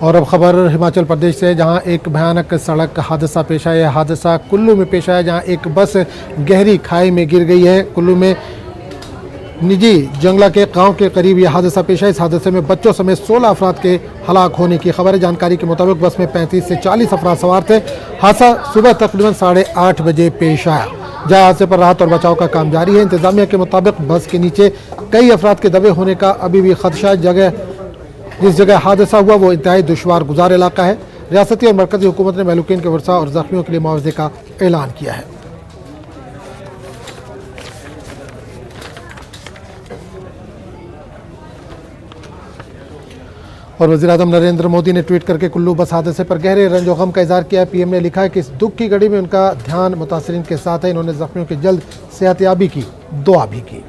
और अब खबर हिमाचल प्रदेश से, जहां एक भयानक सड़क हादसा पेश आया। हादसा कुल्लू में पेश आया, जहां एक बस गहरी खाई में गिर गई है। कुल्लू में निजी जंगला के गांव के करीब यह हादसा पेश आया। इस हादसे में बच्चों समेत 16 अफराद के हलाक होने की खबर है। जानकारी के मुताबिक बस में 35 से 40 अफराद सवार थे। हादसा सुबह तकरीबन 8:30 बजे पेश आया। जहां हादसे पर राहत और बचाव का काम जारी है। इंतजामिया के मुताबिक बस के नीचे कई अफराद के दबे होने का अभी भी खदशा। जिस जगह हादसा हुआ वो इंतहाई दुश्वार गुजार इलाका है। रियासती और मरकजी हुकूमत ने महलूकीन के वर्सा और जख्मियों के लिए मुआवजे का ऐलान किया है। और वज़ीर-ए-आज़म नरेंद्र मोदी ने ट्वीट करके कुल्लू बस हादसे पर गहरे रंज और गम का इजहार किया है। पीएम ने लिखा है कि इस दुख की घड़ी में उनका ध्यान मुतासरीन के साथ है। इन्होंने जख्मियों की जल्द सेहतयाबी की दुआ भी की।